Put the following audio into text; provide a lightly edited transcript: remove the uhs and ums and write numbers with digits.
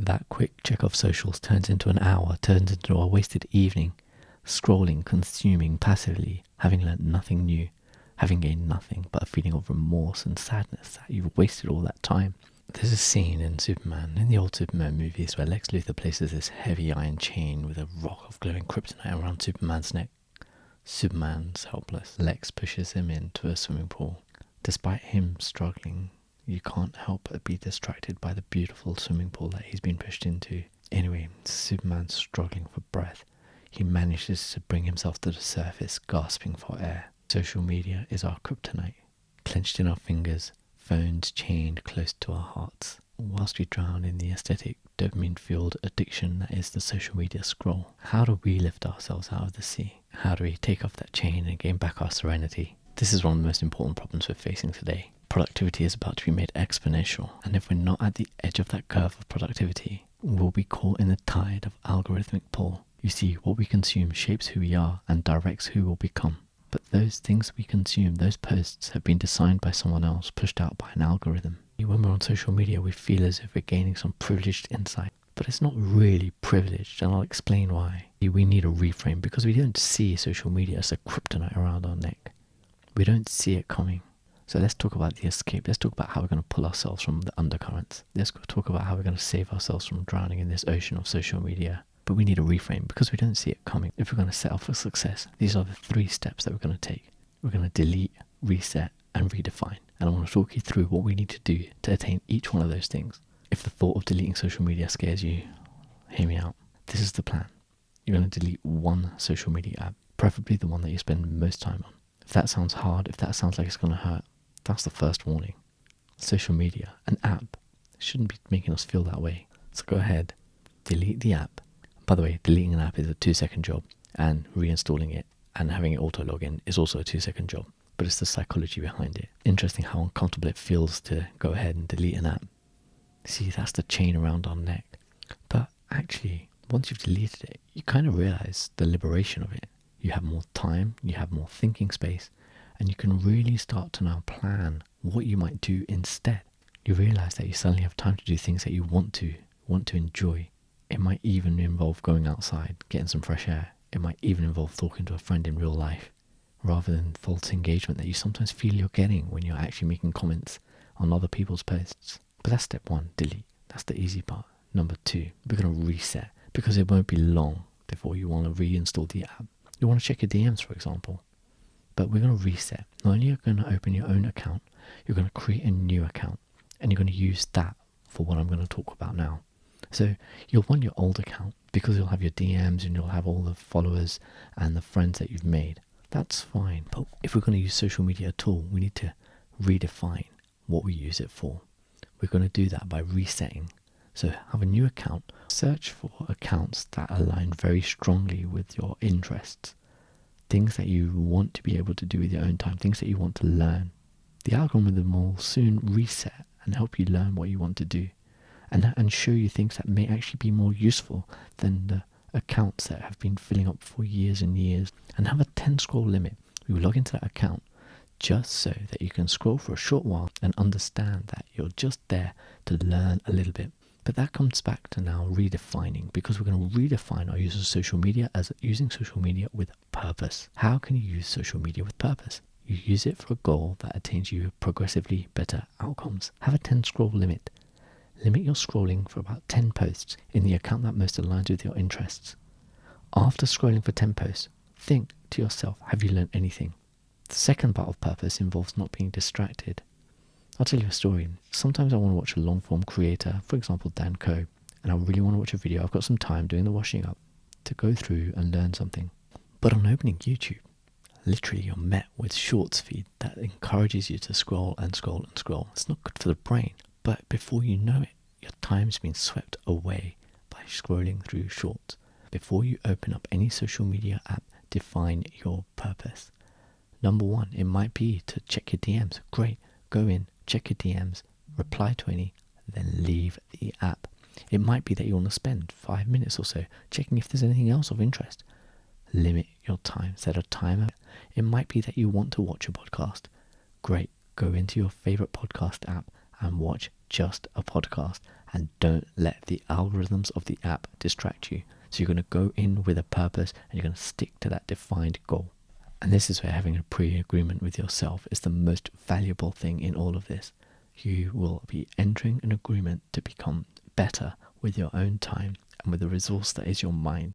That quick check of socials turns into an hour, turns into a wasted evening, scrolling, consuming passively, having learnt nothing new, having gained nothing but a feeling of remorse and sadness that you've wasted all that time. There's a scene in Superman, in the old Superman movies, where Lex Luthor places this heavy iron chain with a rock of glowing kryptonite around Superman's neck. Superman's helpless. Lex pushes him into a swimming pool. Despite him struggling, you can't help but be distracted by the beautiful swimming pool that he's been pushed into. Anyway, Superman's struggling for breath. He manages to bring himself to the surface, gasping for air. Social media is our kryptonite, clenched in our fingers, phones chained close to our hearts, whilst we drown in the aesthetic, dopamine-fueled addiction that is the social media scroll. How do we lift ourselves out of the sea? How do we take off that chain and gain back our serenity? This is one of the most important problems we're facing today. Productivity is about to be made exponential, and if we're not at the edge of that curve of productivity, we'll be caught in the tide of algorithmic pull. You see, what we consume shapes who we are and directs who we'll become. But those things we consume, those posts, have been designed by someone else, pushed out by an algorithm. When we're on social media, we feel as if we're gaining some privileged insight, but it's not really privileged, and I'll explain why. We need a reframe, because we don't see social media as a kryptonite around our neck. We don't see it coming. So let's talk about the escape. Let's talk about how we're going to pull ourselves from the undercurrents. Let's talk about how we're going to save ourselves from drowning in this ocean of social media. But we need a reframe because we don't see it coming. If we're going to set up for success, these are the 3 steps that we're going to take. We're going to delete, reset, and redefine. And I want to talk you through what we need to do to attain each one of those things. If the thought of deleting social media scares you, hear me out. This is the plan. You're going to delete one social media app, preferably the one that you spend most time on. If that sounds hard, if that sounds like it's going to hurt, that's the first warning. Social media, an app, shouldn't be making us feel that way. So go ahead, delete the app. By the way, deleting an app is a 2-second job, and reinstalling it and having it auto log in is also a 2-second job. But it's the psychology behind it. Interesting how uncomfortable it feels to go ahead and delete an app. See, that's the chain around our neck. But actually, once you've deleted it, you kind of realize the liberation of it. You have more time, you have more thinking space, and you can really start to now plan what you might do instead. You realize that you suddenly have time to do things that you want to enjoy. It might even involve going outside, getting some fresh air. It might even involve talking to a friend in real life, rather than false engagement that you sometimes feel you're getting when you're actually making comments on other people's posts. But that's step 1, delete. That's the easy part. Number 2, we're going to reset, because it won't be long before you want to reinstall the app. You want to check your DMs, for example. But we're going to reset. Not only are you going to open your own account, you're going to create a new account, and you're going to use that for what I'm going to talk about now. So you'll want your old account because you'll have your DMs and you'll have all the followers and the friends that you've made. That's fine. But if we're going to use social media at all, we need to redefine what we use it for. We're going to do that by resetting. So have a new account. Search for accounts that align very strongly with your interests. Things that you want to be able to do with your own time. Things that you want to learn. The algorithm will soon reset and help you learn what you want to do. And show you things that may actually be more useful than the accounts that have been filling up for years and years. And have a 10 scroll limit. You log into that account just so that you can scroll for a short while and understand that you're just there to learn a little bit. But that comes back to now redefining, because we're going to redefine our use of social media as using social media with purpose. How can you use social media with purpose? You use it for a goal that attains you progressively better outcomes. Have a 10 scroll limit. Limit your scrolling for about 10 posts in the account that most aligns with your interests. After scrolling for 10 posts, think to yourself, have you learned anything? The second part of purpose involves not being distracted. I'll tell you a story. Sometimes I want to watch a long-form creator, for example Dan Coe, and I really want to watch a video. I've got some time doing the washing up to go through and learn something. But on opening YouTube, literally you're met with shorts feed that encourages you to scroll and scroll and scroll. It's not good for the brain. But before you know it, your time's been swept away by scrolling through shorts. Before you open up any social media app, define your purpose. Number 1, it might be to check your DMs. Great, go in, check your DMs, reply to any, then leave the app. It might be that you want to spend 5 minutes or so checking if there's anything else of interest. Limit your time, set a timer. It might be that you want to watch a podcast. Great, go into your favorite podcast app and watch just a podcast, and don't let the algorithms of the app distract you. So you're going to go in with a purpose and you're going to stick to that defined goal. And this is where having a pre-agreement with yourself is the most valuable thing in all of this. You will be entering an agreement to become better with your own time and with the resource that is your mind.